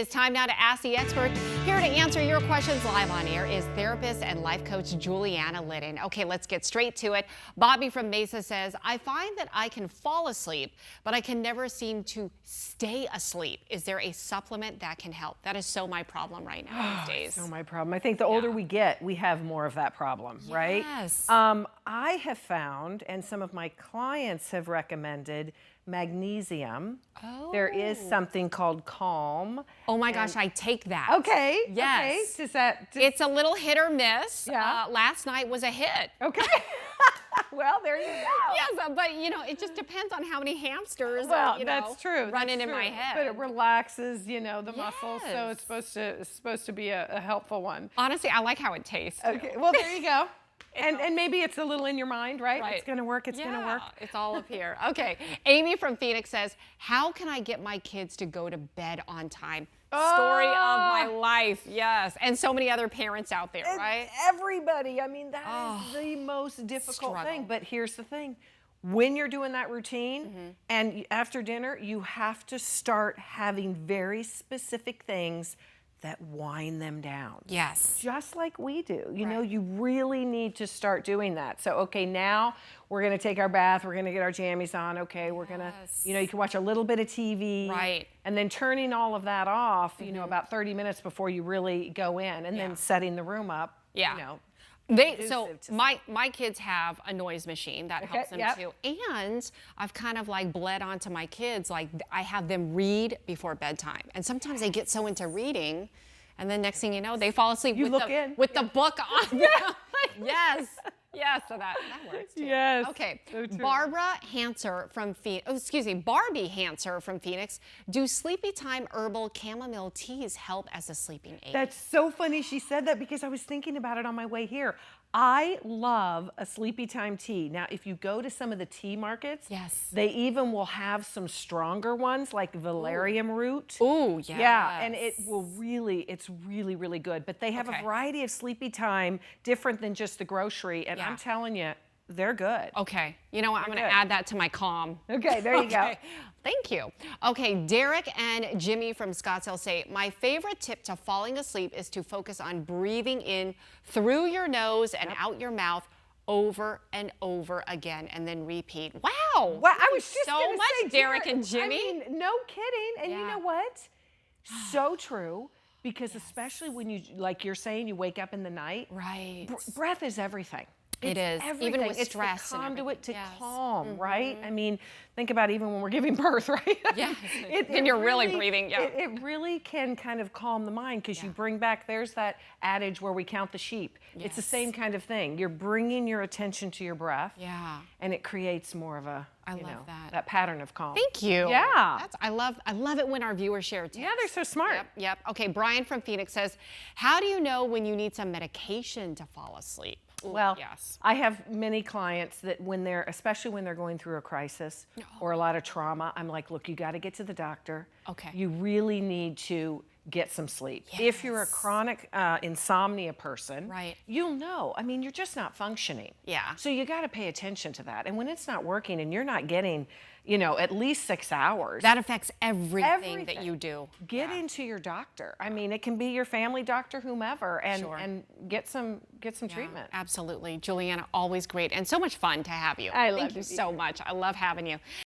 It's time now to Ask the Expert. Here to answer your questions live on air is therapist and life coach Julianna Lyddon. Okay, let's get straight to it. Bobby from Mesa says, I find that I can fall asleep, but I can never seem to stay asleep. Is there a supplement that can help? That is so my problem right now these days. So my problem. I think the older we get, we have more of that problem, right? Yes. I have found, and some of my clients have recommended, magnesium. Oh. There is something called Calm. Oh my gosh, I take that. Okay. Yes. Okay. Does that? It's a little hit or miss. Yeah. Last night was a hit. Okay. Well, there you go. Yes, but it just depends on how many hamsters that's true. running in my head. But it relaxes, the muscles, so Yes. it's supposed to be a helpful one. Honestly, I like how it tastes. Okay. Well, there you go. And maybe it's a little in your mind, right? Right. It's going to work. It's going to work. It's all up here. Okay. Amy from Phoenix says, how can I get my kids to go to bed on time? Story of my life. Yes. And so many other parents out there, right? Everybody. I mean, that is the most difficult thing. But here's the thing. When you're doing that routine and after dinner, you have to start having very specific things that wind them down. Yes. Just like we do. You know, you really need to start doing that. So, okay, now we're going to take our bath. We're going to get our jammies on. Okay, we're going to, you can watch a little bit of TV. Right. And then turning all of that off, about 30 minutes before you really go in, and then setting the room up, my kids have a noise machine that helps them too. And I've kind of bled onto my kids, I have them read before bedtime. And sometimes they get so into reading, and then next thing you know, they fall asleep with the book on. Yes. Yes, so that works too. Yes. Okay. So true. Barbie Hanser from Phoenix. Do sleepy time herbal chamomile teas help as a sleeping aid? That's so funny she said that, because I was thinking about it on my way here. I love a sleepy time tea. Now, if you go to some of the tea markets, they even will have some stronger ones like valerian root. Oh, yes. Yeah, and it's really, really good. But they have a variety of sleepy time, different than just the grocery. And I'm telling you, they're good. Okay. You know what? I'm going to add that to my calm. Okay, there you go. Thank you. Okay, Derek and Jimmy from Scottsdale say, my favorite tip to falling asleep is to focus on breathing in through your nose and out your mouth over and over again, and then repeat. Wow. Well, I was just so much, say, Derek and Jimmy. I mean, no kidding. And you know what? So true. Because especially when you, like you're saying, you wake up in the night. Right. Breath is everything. It is. Everything. Even with stress. It's the conduit to yes. calm, right? I mean, think about even when we're giving birth, right? Yeah. And you're really breathing. Yeah. It really can kind of calm the mind, because you bring back, there's that adage where we count the sheep. Yes. It's the same kind of thing. You're bringing your attention to your breath. Yeah. And it creates more of a, I love that pattern of calm. Thank you. Yeah. I love it when our viewers share tips. Yeah, they're so smart. Yep. Okay, Brian from Phoenix says, how do you know when you need some medication to fall asleep? Ooh, well, yes. I have many clients that especially when they're going through a crisis or a lot of trauma, I'm like, look, you got to get to the doctor. Okay. You really need to get some sleep. Yes. If you're a chronic insomnia person, right, you'll know. I mean, you're just not functioning. Yeah. So you got to pay attention to that. And when it's not working and you're not getting, at least 6 hours. That affects everything that you do. Get into your doctor. I mean, it can be your family doctor, whomever, and get some treatment. Absolutely. Julianna, always great and so much fun to have you. I love Thank you so much. I love having you.